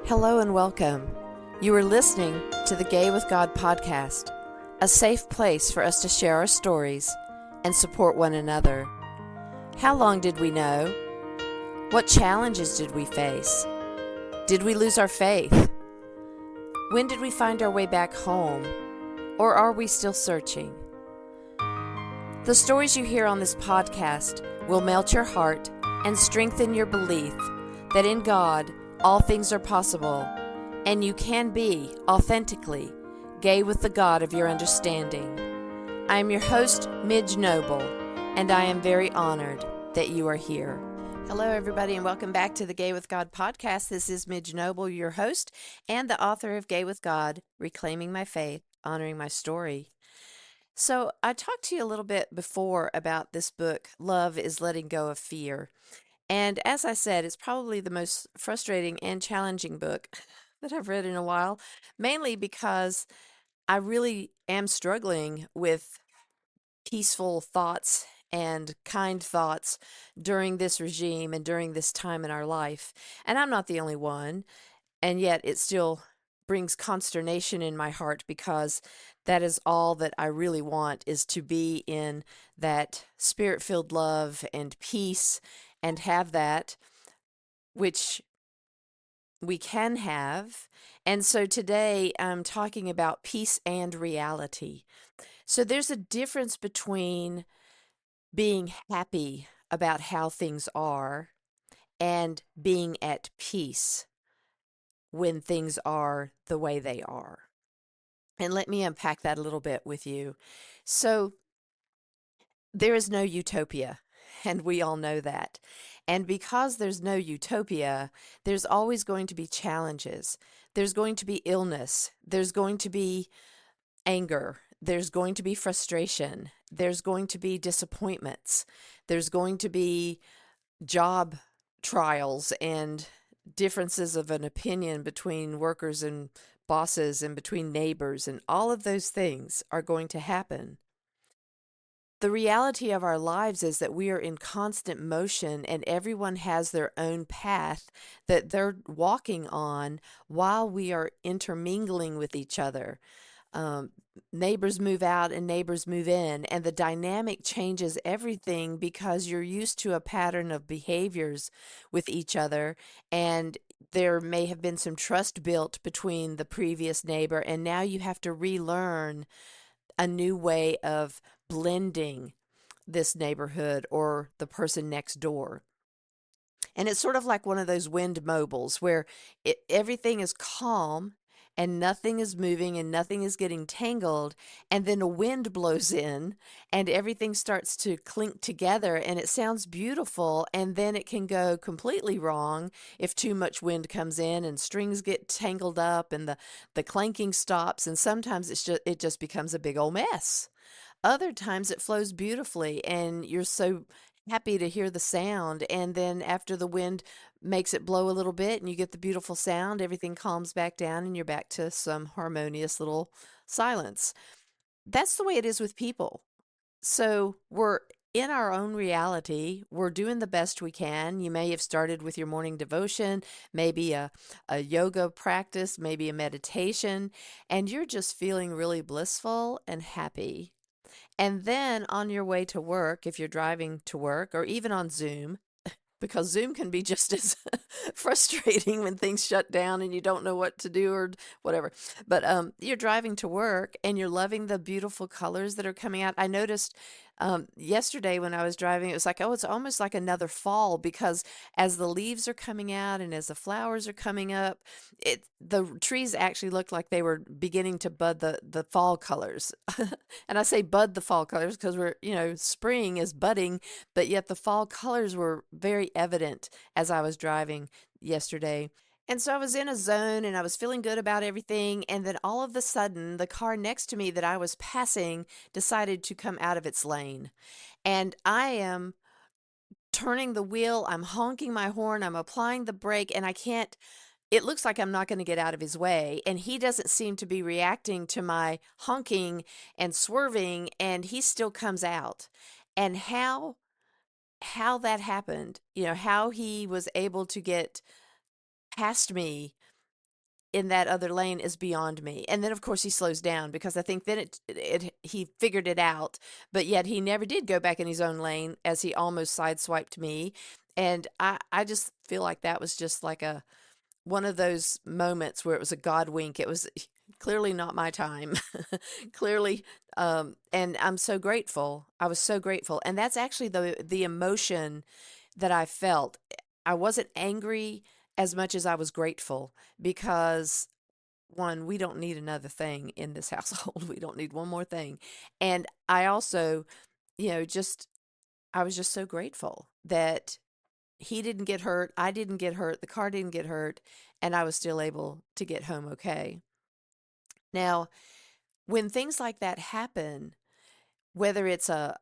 Hello and welcome. You are listening to the Gay with God podcast, a safe place for us to share our stories and support one another. How long did we know? What challenges did we face? Did we lose our faith? When did we find our way back home? Or are we still searching? The stories you hear on this podcast will melt your heart and strengthen your belief that in God, all things are possible, and you can be authentically gay with the God of your understanding. I am your host, Midge Noble, and I am very honored that you are here. Hello, everybody, and welcome back to the Gay with God podcast. This is Midge Noble, your host, and the author of Gay with God, Reclaiming My Faith, Honoring My Story. So I talked to you a little bit before about this book, Love is Letting Go of Fear. And as I said, it's probably the most frustrating and challenging book that I've read in a while, mainly because I really am struggling with peaceful thoughts and kind thoughts during this regime and during this time in our life. And I'm not the only one, and yet it still brings consternation in my heart because that is all that I really want, is to be in that spirit-filled love and peace and have that, which we can have. And so today I'm talking about peace and reality. So there's a difference between being happy about how things are and being at peace when things are the way they are. And let me unpack that a little bit with you. So there is no utopia, and we all know that. And because there's no utopia, there's always going to be challenges. There's going to be illness. There's going to be anger. There's going to be frustration. There's going to be disappointments. There's going to be job trials and differences of an opinion between workers and bosses and between neighbors, and all of those things are going to happen. The reality of our lives is that we are in constant motion, and everyone has their own path that they're walking on while we are intermingling with each other. Neighbors move out and neighbors move in, and the dynamic changes everything because you're used to a pattern of behaviors with each other, and there may have been some trust built between the previous neighbor, and now you have to relearn a new way of blending this neighborhood or the person next door. And it's sort of like one of those wind mobiles where everything is calm and nothing is moving and nothing is getting tangled, and then a wind blows in and everything starts to clink together and it sounds beautiful, and then it can go completely wrong if too much wind comes in and strings get tangled up and the clanking stops, and sometimes it just becomes a big old mess. Other times it flows beautifully and you're so happy to hear the sound, and then after the wind makes it blow a little bit and you get the beautiful sound, everything calms back down and you're back to some harmonious little silence. That's the way it is with people. So we're in our own reality. We're doing the best we can. You may have started with your morning devotion, maybe a yoga practice, maybe a meditation, and you're just feeling really blissful and happy. And then on your way to work, if you're driving to work, or even on Zoom, because Zoom can be just as frustrating when things shut down and you don't know what to do or whatever. But you're driving to work and you're loving the beautiful colors that are coming out. I noticed yesterday when I was driving, it was like, oh, it's almost like another fall, because as the leaves are coming out and as the flowers are coming up, the trees actually looked like they were beginning to bud the fall colors. And I say bud the fall colors because spring is budding, but yet the fall colors were very evident as I was driving yesterday. And so I was in a zone and I was feeling good about everything. And then all of a sudden, the car next to me that I was passing decided to come out of its lane. And I am turning the wheel, I'm honking my horn, I'm applying the brake, and it looks like I'm not going to get out of his way. And he doesn't seem to be reacting to my honking and swerving, and he still comes out. And how that happened, how he was able to get past me in that other lane is beyond me. And then of course he slows down because I think then he figured it out, but yet he never did go back in his own lane as he almost sideswiped me. And I just feel like that was just like a one of those moments where it was a God wink. It was clearly not my time. Clearly, and I'm so grateful. I was so grateful. And that's actually the emotion that I felt. I wasn't angry as much as I was grateful because one, we don't need another thing in this household. We don't need one more thing. And I also, just I was just so grateful that he didn't get hurt, I didn't get hurt, the car didn't get hurt, and I was still able to get home okay. Now, when things like that happen, whether it's a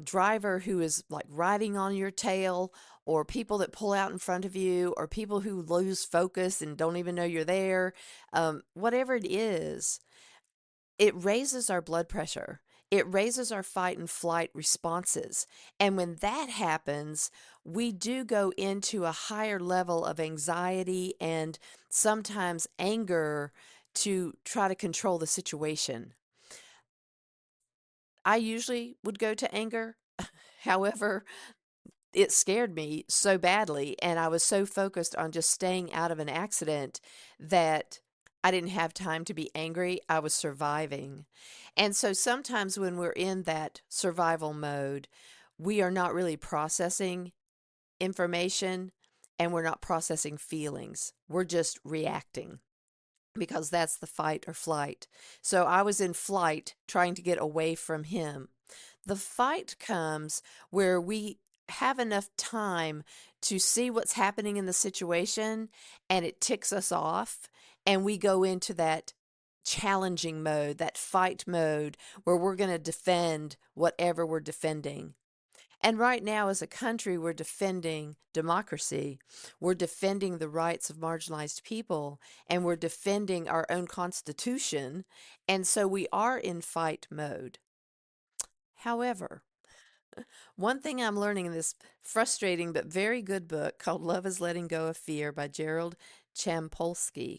driver who is like riding on your tail, or people that pull out in front of you, or people who lose focus and don't even know you're there, whatever it is, it raises our blood pressure. It raises our fight and flight responses. And when that happens, we do go into a higher level of anxiety and sometimes anger to try to control the situation. I usually would go to anger. However, it scared me so badly, and I was so focused on just staying out of an accident that I didn't have time to be angry. I was surviving. And so sometimes when we're in that survival mode, we are not really processing information and we're not processing feelings. We're just reacting because that's the fight or flight. So I was in flight trying to get away from him. The fight comes where we have enough time to see what's happening in the situation and it ticks us off, and we go into that challenging mode, that fight mode where we're going to defend whatever we're defending. And right now, as a country, we're defending democracy. We're defending the rights of marginalized people, and we're defending our own constitution. And so we are in fight mode. However, one thing I'm learning in this frustrating but very good book called Love is Letting Go of Fear by Gerald Champolsky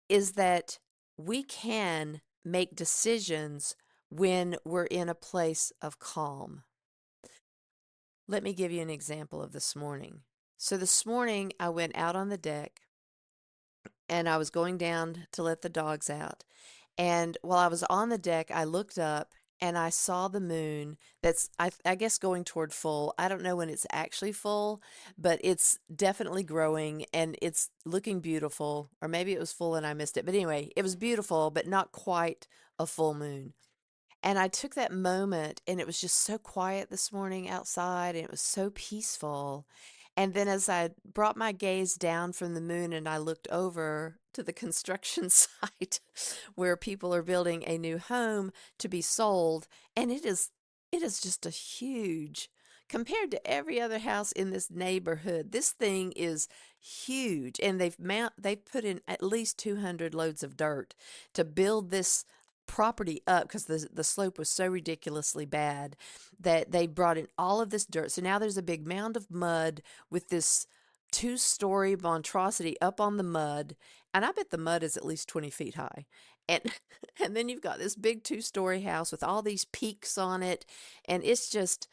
is that we can make decisions when we're in a place of calm. Let me give you an example of this morning. So this morning I went out on the deck and I was going down to let the dogs out. And while I was on the deck, I looked up and I saw the moon that's, I guess, going toward full. I don't know when it's actually full, but it's definitely growing and it's looking beautiful. Or maybe it was full and I missed it. But anyway, it was beautiful, but not quite a full moon. And I took that moment, and it was just so quiet this morning outside, and it was so peaceful. And then as I brought my gaze down from the moon and I looked over to the construction site where people are building a new home to be sold, and it is just a huge, compared to every other house in this neighborhood, this thing is huge. And they've put in at least 200 loads of dirt to build this property up because the slope was so ridiculously bad that they brought in all of this dirt. So now there's a big mound of mud with this two-story monstrosity up on the mud, and I bet the mud is at least 20 feet high. And and then you've got this big two-story house with all these peaks on it, and it's just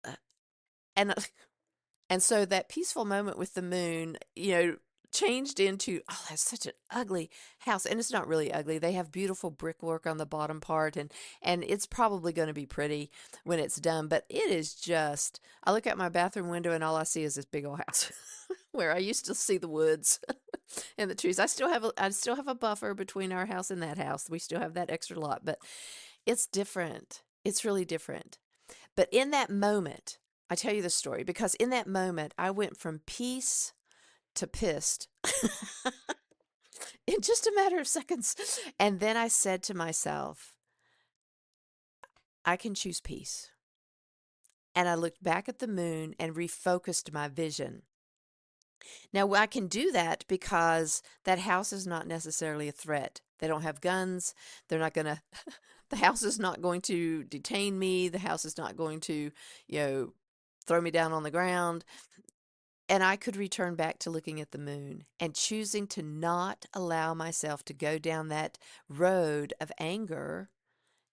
uh, and and so that peaceful moment with the moon, changed into, oh, that's such an ugly house. And it's not really ugly. They have beautiful brickwork on the bottom part, and it's probably going to be pretty when it's done. But it is just, I look out my bathroom window and all I see is this big old house where I used to see the woods and the trees. I still have a buffer between our house and that house. We still have that extra lot, but it's different. It's really different. But in that moment, I tell you the story because in that moment, I went from peace to pissed in just a matter of seconds. And then I said to myself, I can choose peace. And I looked back at the moon and refocused my vision. Now, I can do that because that house is not necessarily a threat. They don't have guns. They're not going to, the house is not going to detain me. The house is not going to, throw me down on the ground. And I could return back to looking at the moon and choosing to not allow myself to go down that road of anger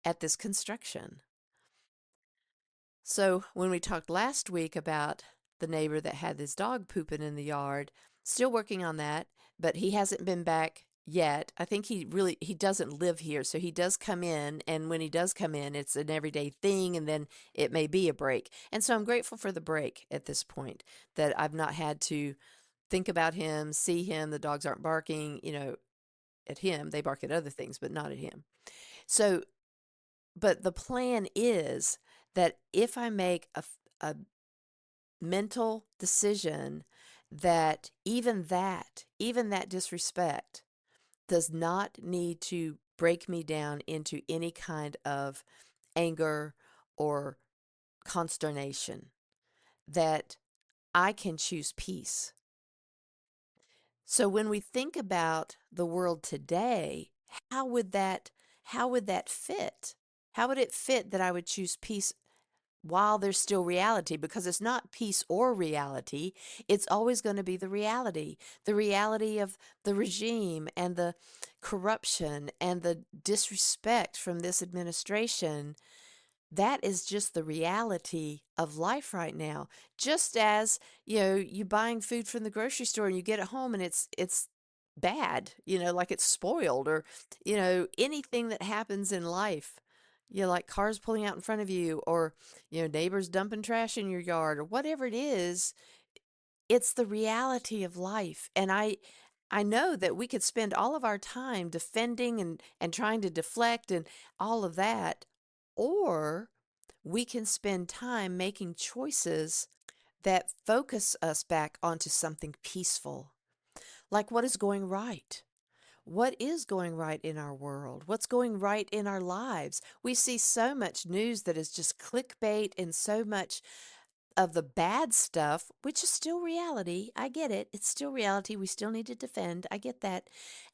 at this construction. So, when we talked last week about the neighbor that had his dog pooping in the yard, still working on that, but he hasn't been back yet. I think he doesn't live here, so he does come in, and when he does come in, it's an everyday thing, and then it may be a break. And so I'm grateful for the break at this point, that I've not had to think about him, see him, the dogs aren't barking, at him. They bark at other things, but not at him. So, but the plan is that if I make a mental decision that even that disrespect does not need to break me down into any kind of anger or consternation, that I can choose peace. So when we think about the world today, how would that how would that fit? How would it fit that I would choose peace while there's still reality? Because it's not peace or reality. It's always going to be the reality of the regime and the corruption and the disrespect from this administration. That is just the reality of life right now. Just as, you buying food from the grocery store and you get it home and it's bad, like it's spoiled, or, anything that happens in life. Like cars pulling out in front of you, or, neighbors dumping trash in your yard, or whatever it is. It's the reality of life. And I know that we could spend all of our time defending and trying to deflect and all of that, or we can spend time making choices that focus us back onto something peaceful. Like, what is going right? What is going right in our world? What's going right in our lives? We see so much news that is just clickbait, and so much of the bad stuff, which is still reality. I get it. It's still reality. We still need to defend. I get that.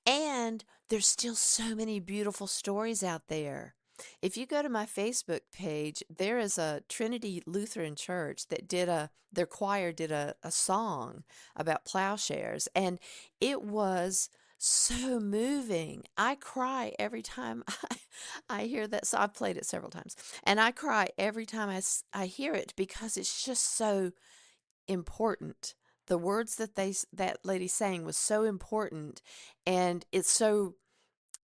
And there's still so many beautiful stories out there. If you go to my Facebook page, there is a Trinity Lutheran Church that their choir did a song about plowshares, and it was so moving. I cry every time I hear that. So I've played it several times, and I cry every time I hear it, because it's just so important. The words that lady sang was so important, and it's so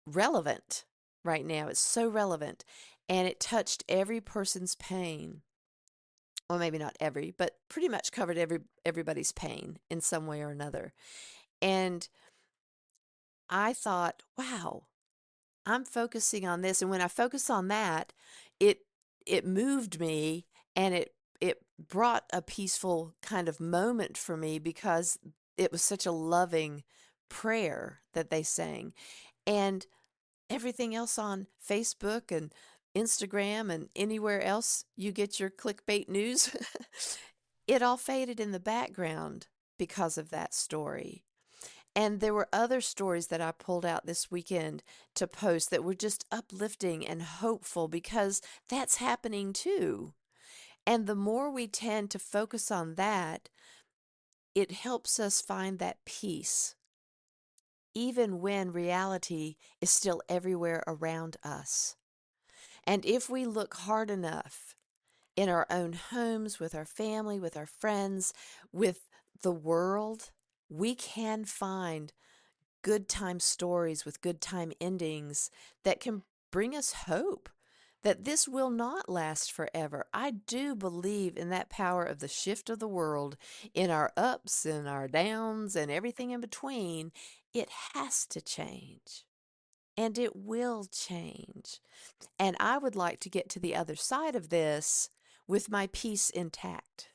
relevant right now. It's so relevant, and it touched every person's pain. Well, maybe not every, but pretty much covered everybody's pain in some way or another. And I thought, wow, I'm focusing on this, and when I focus on that, it it moved me, and it brought a peaceful kind of moment for me, because it was such a loving prayer that they sang. And everything else on Facebook and Instagram and anywhere else you get your clickbait news, it all faded in the background because of that story. And there were other stories that I pulled out this weekend to post that were just uplifting and hopeful, because that's happening too. And the more we tend to focus on that, it helps us find that peace, even when reality is still everywhere around us. And if we look hard enough in our own homes, with our family, with our friends, with the world, we can find good time stories with good time endings that can bring us hope that this will not last forever. I do believe in that power of the shift of the world, in our ups and our downs and everything in between. It has to change, and it will change. And I would like to get to the other side of this with my peace intact.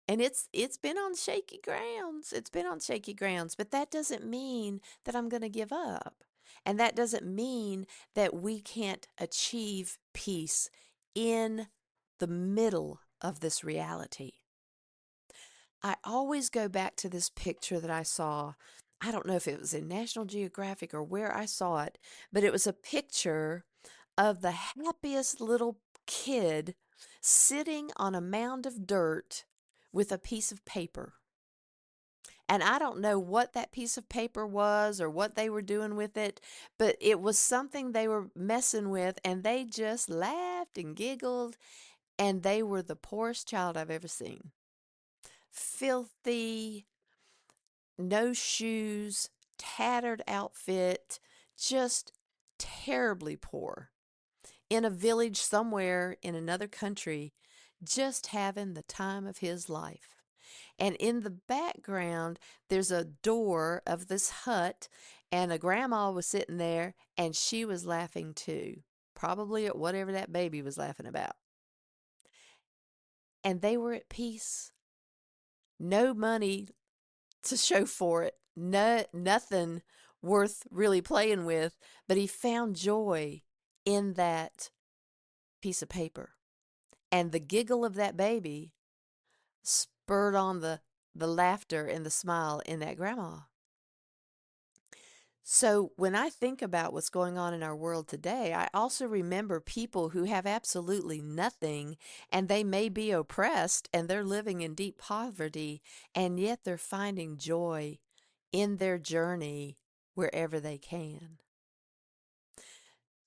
And it's been on shaky grounds. It's been on shaky grounds, but that doesn't mean that I'm going to give up. And that doesn't mean that we can't achieve peace in the middle of this reality. I always go back to this picture that I saw. I don't know if it was in National Geographic or where I saw it, but it was a picture of the happiest little kid sitting on a mound of dirt with a piece of paper. And I don't know what that piece of paper was or what they were doing with it, but it was something they were messing with, and they just laughed and giggled, and they were the poorest child I've ever seen. Filthy, no shoes, tattered outfit, just terribly poor. In a village somewhere in another country, just having the time of his life. And in the background, there's a door of this hut, and a grandma was sitting there, and she was laughing too, probably at whatever that baby was laughing about. And they were at peace. No money to show for it, no, nothing worth really playing with, but he found joy in that piece of paper. And the giggle of that baby spurred on the laughter and the smile in that grandma. So when I think about what's going on in our world today, I also remember people who have absolutely nothing, and they may be oppressed and they're living in deep poverty, and yet they're finding joy in their journey wherever they can.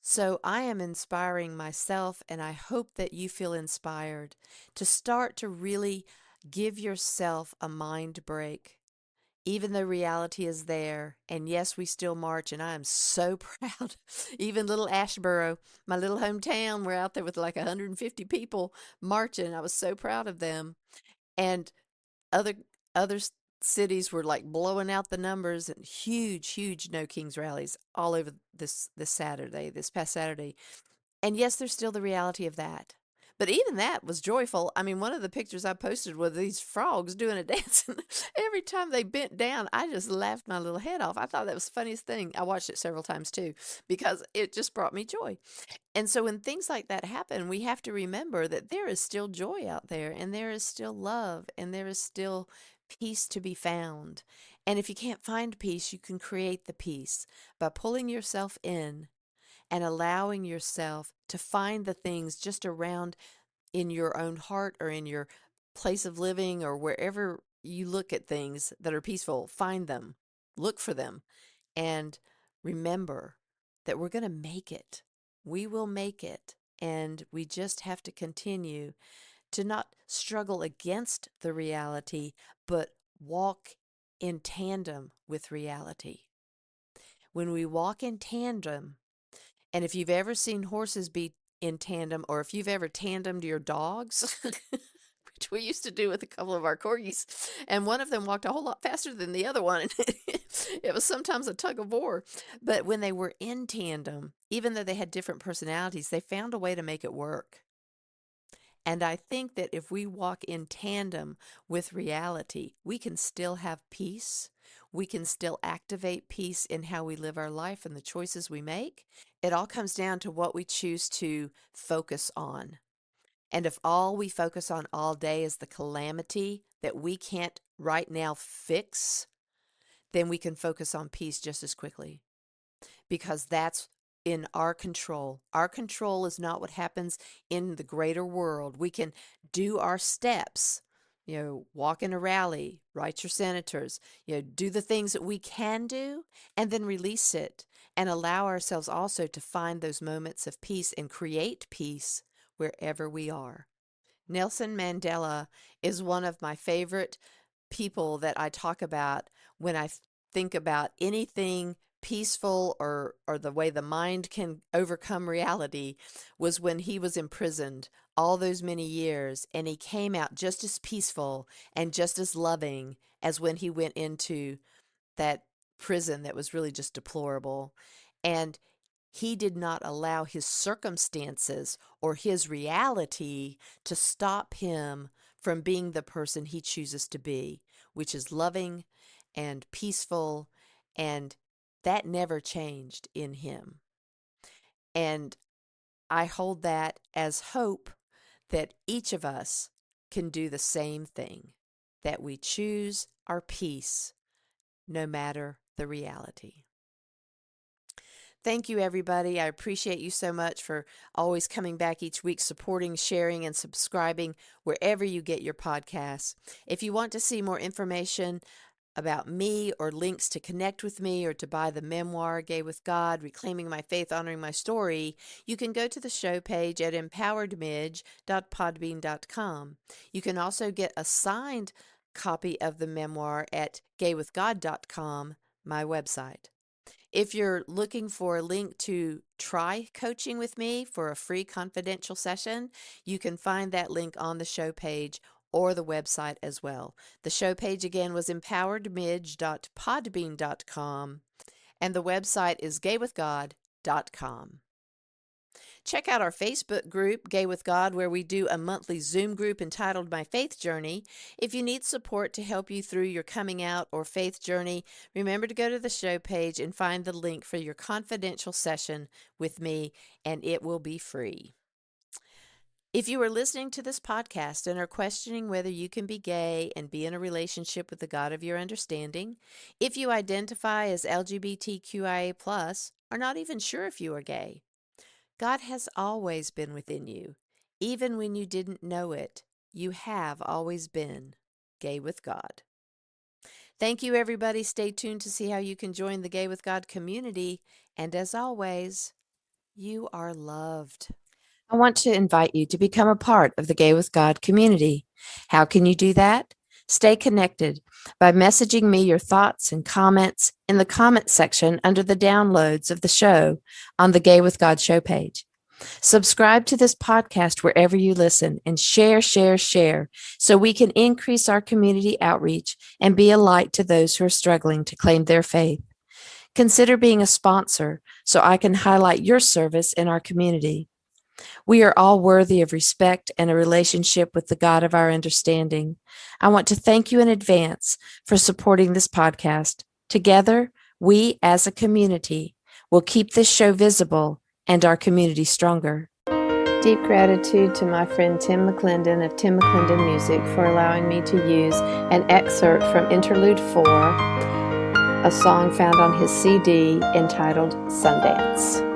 So I am inspiring myself, and I hope that you feel inspired to start to really give yourself a mind break. Even though reality is there, and yes, we still march, and I am so proud. Even little Ashboro, my little hometown, we're out there with like 150 people marching. I was so proud of them. And other other cities were like blowing out the numbers, and huge No Kings rallies all over this past Saturday. And yes, there's still the reality of that. But even that was joyful. I mean, one of the pictures I posted was these frogs doing a dance. And every time they bent down, I just laughed my little head off. I thought that was the funniest thing. I watched it several times too, because it just brought me joy. And so when things like that happen, we have to remember that there is still joy out there, and there is still love, and there is still peace to be found. And if you can't find peace, you can create the peace by pulling yourself in and allowing yourself to find the things just around in your own heart or in your place of living or wherever you look at things that are peaceful. Find them, look for them, and remember that we're going to make it. We will make it. And we just have to continue to not struggle against the reality, but walk in tandem with reality. When we walk in tandem, and if you've ever seen horses be in tandem, or if you've ever tandemed your dogs, which we used to do with a couple of our corgis, and one of them walked a whole lot faster than the other one, and it was sometimes a tug of war. But when they were in tandem, even though they had different personalities, they found a way to make it work. And I think that if we walk in tandem with reality, we can still have peace. We can still activate peace in how we live our life and the choices we make. It all comes down to what we choose to focus on. And if all we focus on all day is the calamity that we can't right now fix, then we can focus on peace just as quickly, because that's in our control. Our control is not what happens in the greater world. We can do our steps, walk in a rally, write your senators, do the things that we can do, and then release it and allow ourselves also to find those moments of peace and create peace wherever we are. Nelson Mandela is one of my favorite people that I talk about when I think about anything peaceful or the way the mind can overcome reality. Was when he was imprisoned all those many years, and he came out just as peaceful and just as loving as when he went into that prison that was really just deplorable. And he did not allow his circumstances or his reality to stop him from being the person he chooses to be, which is loving and peaceful, and that never changed in him. And I hold that as hope that each of us can do the same thing, that we choose our peace no matter the reality. Thank you, everybody. I appreciate you so much for always coming back each week, supporting, sharing, and subscribing wherever you get your podcasts. If you want to see more information about me or links to connect with me or to buy the memoir, Gay with God, Reclaiming My Faith, Honoring My Story, you can go to the show page at empoweredmidge.podbean.com. You can also get a signed copy of the memoir at gaywithgod.com, my website. If you're looking for a link to try coaching with me for a free confidential session, you can find that link on the show page or the website as well. The show page again was empoweredmidge.podbean.com, and the website is gaywithgod.com. Check out our Facebook group, Gay with God, where we do a monthly Zoom group entitled My Faith Journey. If you need support to help you through your coming out or faith journey, remember to go to the show page and find the link for your confidential session with me, and it will be free. If you are listening to this podcast and are questioning whether you can be gay and be in a relationship with the God of your understanding, if you identify as LGBTQIA+, are not even sure if you are gay, God has always been within you. Even when you didn't know it, you have always been gay with God. Thank you, everybody. Stay tuned to see how you can join the Gay with God community. And as always, you are loved. I want to invite you to become a part of the Gay with God community. How can you do that? Stay connected by messaging me your thoughts and comments in the comment section under the downloads of the show on the Gay with God show page. Subscribe to this podcast wherever you listen and share so we can increase our community outreach and be a light to those who are struggling to claim their faith. Consider being a sponsor so I can highlight your service in our community. We are all worthy of respect and a relationship with the God of our understanding. I want to thank you in advance for supporting this podcast. Together, we as a community will keep this show visible and our community stronger. Deep gratitude to my friend Tim McClendon of Tim McClendon Music for allowing me to use an excerpt from Interlude 4, a song found on his CD entitled Sundance.